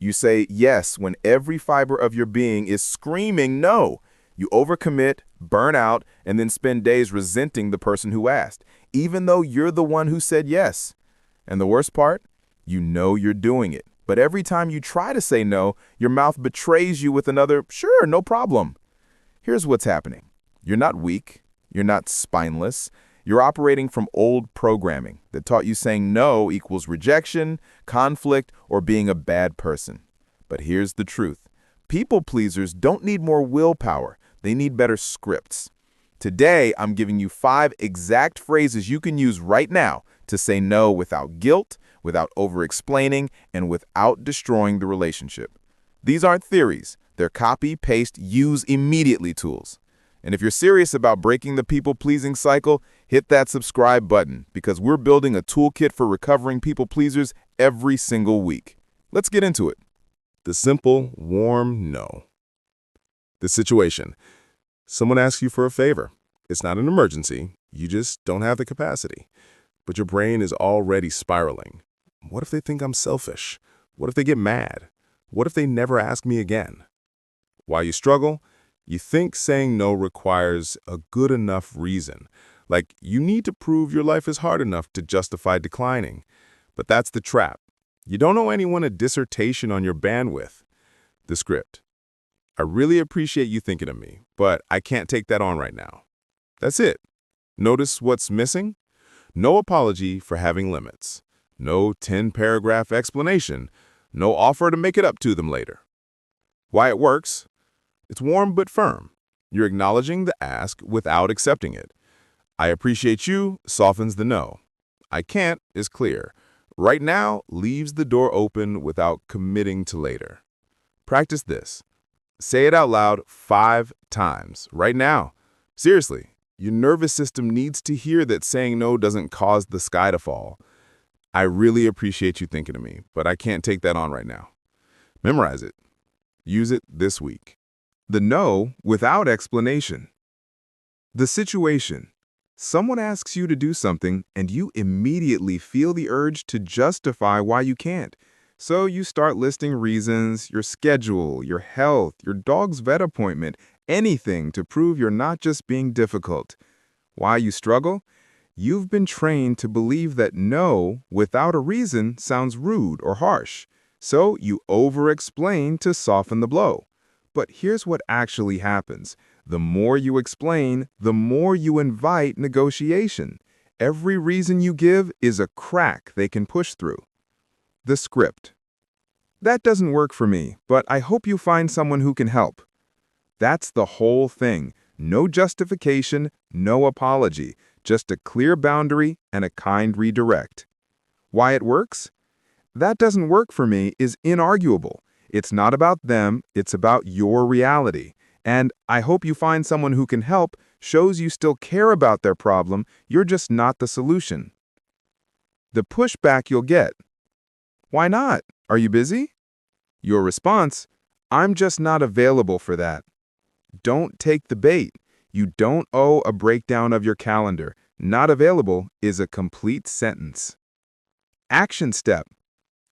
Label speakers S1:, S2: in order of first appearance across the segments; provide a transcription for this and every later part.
S1: You say yes when every fiber of your being is screaming no. You overcommit, burn out, and then spend days resenting the person who asked, even though you're the one who said yes. And the worst part? You know you're doing it. But every time you try to say no, your mouth betrays you with another, sure, no problem. Here's what's happening. You're not weak. You're not spineless. You're operating from old programming that taught you saying no equals rejection, conflict, or being a bad person. But here's the truth. People pleasers don't need more willpower. They need better scripts. Today, I'm giving you 5 exact phrases you can use right now to say no without guilt, without over-explaining, and without destroying the relationship. These aren't theories. They're copy, paste, use immediately tools. And if you're serious about breaking the people-pleasing cycle, hit that subscribe button because we're building a toolkit for recovering people-pleasers every single week. Let's get into it.
S2: The simple, warm no. The situation. Someone asks you for a favor. It's not an emergency. You just don't have the capacity. But your brain is already spiraling. What if they think I'm selfish? What if they get mad? What if they never ask me again? While you struggle, you think saying no requires a good enough reason. Like you need to prove your life is hard enough to justify declining. But that's the trap. You don't owe anyone a dissertation on your bandwidth. The script. I really appreciate you thinking of me, but I can't take that on right now. That's it. Notice what's missing? No apology for having limits. No 10-paragraph explanation. No offer to make it up to them later. Why it works? It's warm but firm. You're acknowledging the ask without accepting it. I appreciate you softens the no. I can't is clear. Right now leaves the door open without committing to later. Practice this. Say it out loud 5 times, right now. Seriously, your nervous system needs to hear that saying no doesn't cause the sky to fall. I really appreciate you thinking of me, but I can't take that on right now. Memorize it. Use it this week.
S1: The no without explanation. The situation. Someone asks you to do something and you immediately feel the urge to justify why you can't. So you start listing reasons, your schedule, your health, your dog's vet appointment, anything to prove you're not just being difficult. Why you struggle? You've been trained to believe that no without a reason sounds rude or harsh. So you over-explain to soften the blow. But here's what actually happens. The more you explain, the more you invite negotiation. Every reason you give is a crack they can push through. The script. That doesn't work for me, but I hope you find someone who can help. That's the whole thing. No justification, no apology, just a clear boundary and a kind redirect. Why it works? That doesn't work for me is inarguable. It's not about them, it's about your reality. And I hope you find someone who can help shows you still care about their problem, you're just not the solution. The pushback you'll get. Why not? Are you busy? Your response, I'm just not available for that. Don't take the bait. You don't owe a breakdown of your calendar. Not available is a complete sentence. Action step.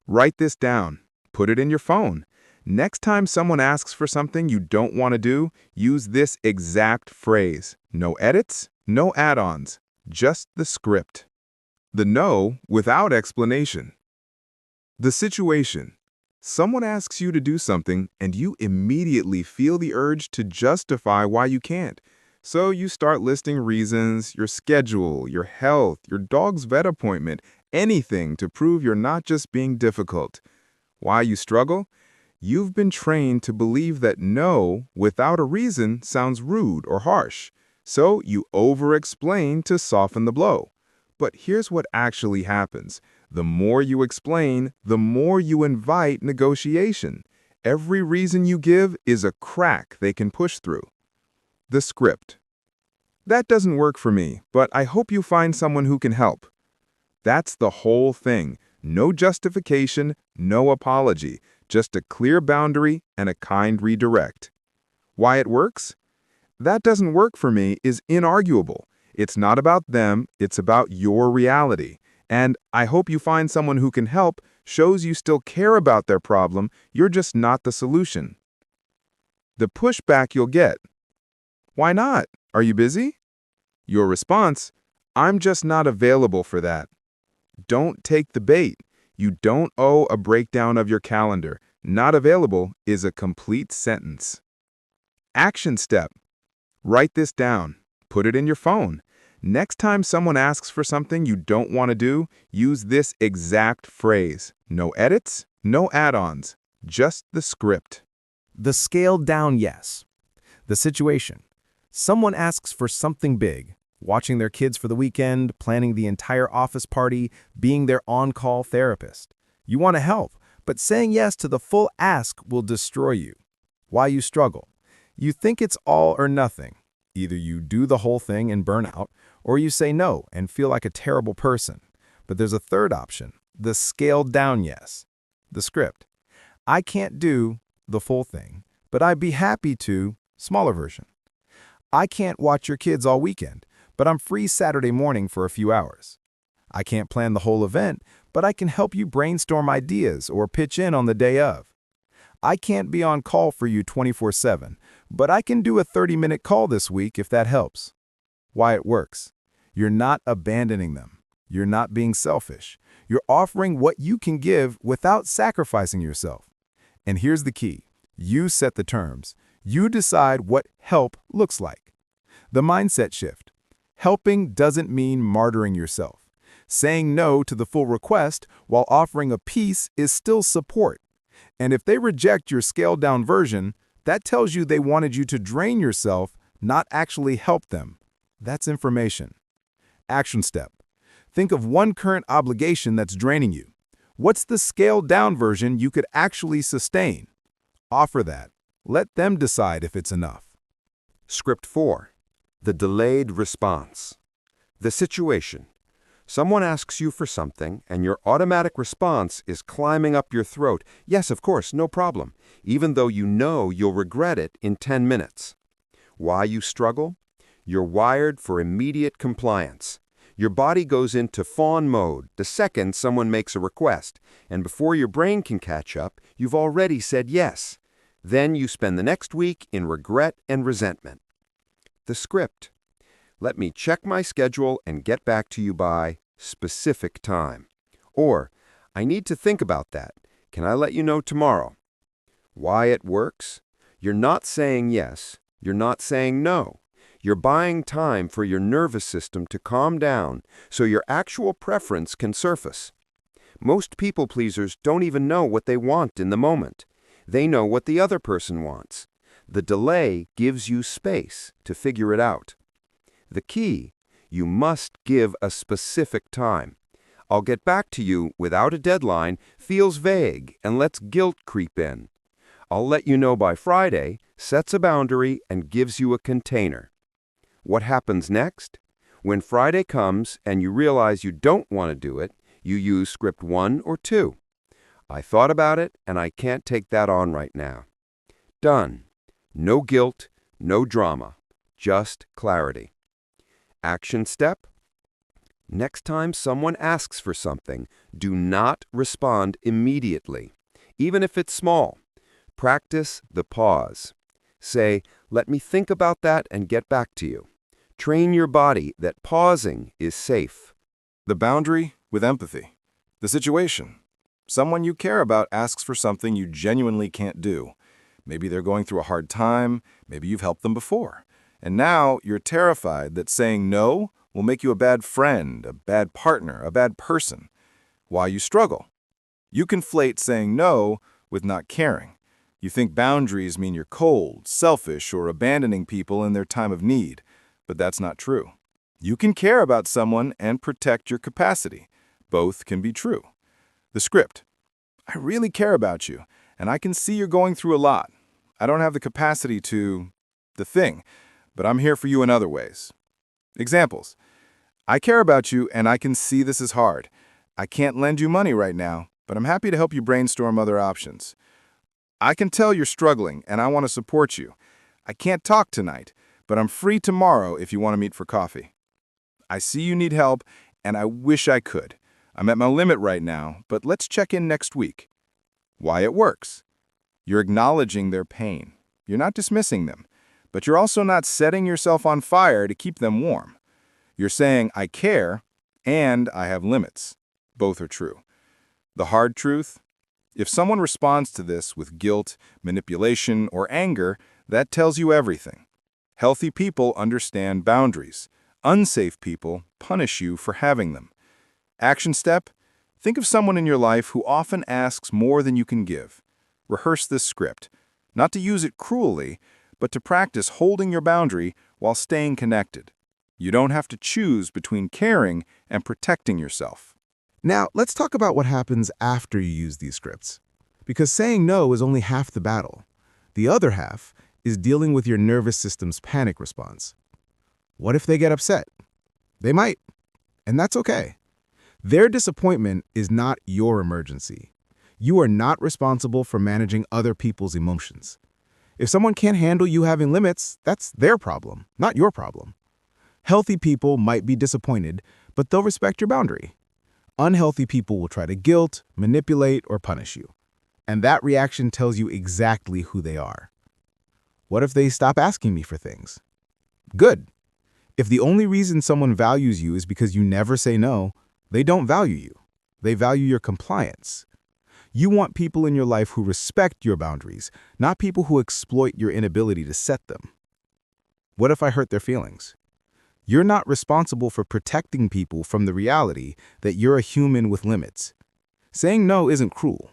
S1: Write this down. Put it in your phone. Next time someone asks for something you don't want to do, use this exact phrase. No edits, no add-ons, just the script. The no without explanation. The situation. Someone asks you to do something and you immediately feel the urge to justify why you can't. So you start listing reasons, your schedule, your health, your dog's vet appointment, anything to prove you're not just being difficult. Why you struggle? You've been trained to believe that no without a reason sounds rude or harsh. So you over-explain to soften the blow. But here's what actually happens. The more you explain, the more you invite negotiation. Every reason you give is a crack they can push through. The script. That doesn't work for me, but I hope you find someone who can help. That's the whole thing. No justification, no apology, just a clear boundary and a kind redirect. Why it works? That doesn't work for me is inarguable. It's not about them, it's about your reality. And I hope you find someone who can help shows you still care about their problem, you're just not the solution. The pushback you'll get. Why not? Are you busy? Your response, I'm just not available for that. Don't take the bait. You don't owe a breakdown of your calendar. Not available is a complete sentence. Action step. Write this down. Put it in your phone. Next time someone asks for something you don't want to do, use this exact phrase. No edits, no add-ons, just the script.
S3: The scaled down yes. The situation. Someone asks for something big. Watching their kids for the weekend, planning the entire office party, being their on-call therapist. You want to help, but saying yes to the full ask will destroy you. Why you struggle? You think it's all or nothing. Either you do the whole thing and burn out, or you say no and feel like a terrible person. But there's a third option, the scaled down yes. The script. I can't do the full thing, but I'd be happy to, smaller version. I can't watch your kids all weekend, but I'm free Saturday morning for a few hours. I can't plan the whole event, but I can help you brainstorm ideas or pitch in on the day of. I can't be on call for you 24/7, but I can do a 30-minute call this week if that helps. Why it works. You're not abandoning them. You're not being selfish. You're offering what you can give without sacrificing yourself. And here's the key. You set the terms. You decide what help looks like. The mindset shift. Helping doesn't mean martyring yourself. Saying no to the full request while offering a piece is still support. And if they reject your scaled-down version, that tells you they wanted you to drain yourself, not actually help them. That's information. Action step. Think of one current obligation that's draining you. What's the scaled-down version you could actually sustain? Offer that. Let them decide if it's enough.
S4: Script 4. The delayed response. The situation. Someone asks you for something, and your automatic response is climbing up your throat. Yes, of course, no problem, even though you know you'll regret it in 10 minutes. Why you struggle? You're wired for immediate compliance. Your body goes into fawn mode the second someone makes a request, and before your brain can catch up, you've already said yes. Then you spend the next week in regret and resentment. The script. Let me check my schedule and get back to you by specific time. Or, I need to think about that. Can I let you know tomorrow? Why it works? You're not saying yes. You're not saying no. You're buying time for your nervous system to calm down so your actual preference can surface. Most people pleasers don't even know what they want in the moment. They know what the other person wants. The delay gives you space to figure it out. The key, you must give a specific time. I'll get back to you without a deadline feels vague and lets guilt creep in. I'll let you know by Friday sets a boundary and gives you a container. What happens next? When Friday comes and you realize you don't want to do it, you use script 1 or 2. I thought about it and I can't take that on right now. Done. No guilt, no drama, just clarity. Action step. Next time someone asks for something, do not respond immediately, even if it's small. Practice the pause. Say, let me think about that and get back to you. Train your body that pausing is safe.
S1: The boundary with empathy. The situation. Someone you care about asks for something you genuinely can't do. Maybe they're going through a hard time, maybe you've helped them before. And now you're terrified that saying no will make you a bad friend, a bad partner, a bad person. Why you struggle? You conflate saying no with not caring. You think boundaries mean you're cold, selfish, or abandoning people in their time of need. But that's not true. You can care about someone and protect your capacity. Both can be true. The script. I really care about you, and I can see you're going through a lot. I don't have the capacity to... the thing, but I'm here for you in other ways. Examples. I care about you, and I can see this is hard. I can't lend you money right now, but I'm happy to help you brainstorm other options. I can tell you're struggling, and I want to support you. I can't talk tonight, but I'm free tomorrow if you want to meet for coffee. I see you need help, and I wish I could. I'm at my limit right now, but let's check in next week. Why it works. You're acknowledging their pain. You're not dismissing them, but you're also not setting yourself on fire to keep them warm. You're saying, I care, and I have limits. Both are true. The hard truth? If someone responds to this with guilt, manipulation, or anger, that tells you everything. Healthy people understand boundaries. Unsafe people punish you for having them. Action step? Think of someone in your life who often asks more than you can give. Rehearse this script, not to use it cruelly, but to practice holding your boundary while staying connected. You don't have to choose between caring and protecting yourself.
S3: Now, let's talk about what happens after you use these scripts. Because saying no is only half the battle. The other half is dealing with your nervous system's panic response. What if they get upset? They might, and that's okay. Their disappointment is not your emergency. You are not responsible for managing other people's emotions. If someone can't handle you having limits, that's their problem, not your problem. Healthy people might be disappointed, but they'll respect your boundary. Unhealthy people will try to guilt, manipulate, or punish you. And that reaction tells you exactly who they are. What if they stop asking me for things? Good. If the only reason someone values you is because you never say no, they don't value you. They value your compliance. You want people in your life who respect your boundaries, not people who exploit your inability to set them. What if I hurt their feelings? You're not responsible for protecting people from the reality that you're a human with limits. Saying no isn't cruel.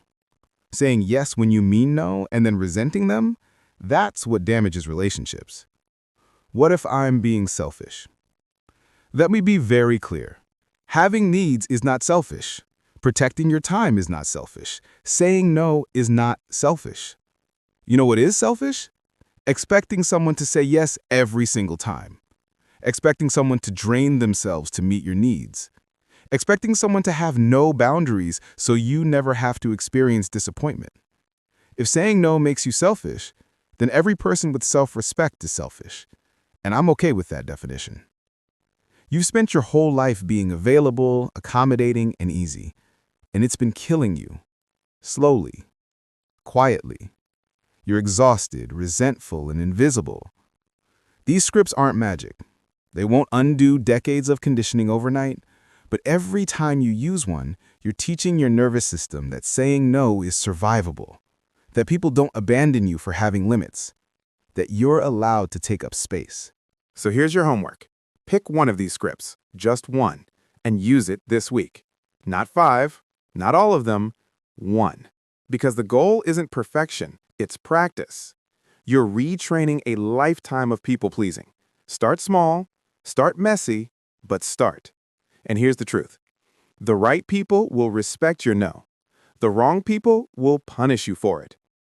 S3: Saying yes when you mean no and then resenting them, that's what damages relationships. What if I'm being selfish? Let me be very clear. Having needs is not selfish. Protecting your time is not selfish. Saying no is not selfish. You know what is selfish? Expecting someone to say yes every single time. Expecting someone to drain themselves to meet your needs. Expecting someone to have no boundaries so you never have to experience disappointment. If saying no makes you selfish, then every person with self-respect is selfish. And I'm okay with that definition. You've spent your whole life being available, accommodating, and easy. And it's been killing you. Slowly. Quietly. You're exhausted, resentful, and invisible. These scripts aren't magic. They won't undo decades of conditioning overnight, but every time you use one, you're teaching your nervous system that saying no is survivable, that people don't abandon you for having limits, that you're allowed to take up space.
S1: So here's your homework. Pick one of these scripts, just one, and use it this week. Not 5, not all of them, 1. Because the goal isn't perfection, it's practice. You're retraining a lifetime of people-pleasing. Start small, start messy, but start. And here's the truth. The right people will respect your no. The wrong people will punish you for it.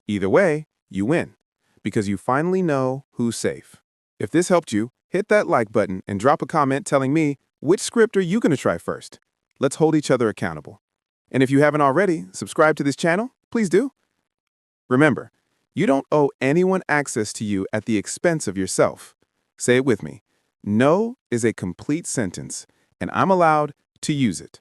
S1: Either way, you win, because you finally know who's safe. If this helped you, hit that like button and drop a comment telling me which script are you going to try first. Let's hold each other accountable. And if you haven't already, subscribe to this channel, please do. Remember, you don't owe anyone access to you at the expense of yourself. Say it with me. No is a complete sentence, and I'm allowed to use it.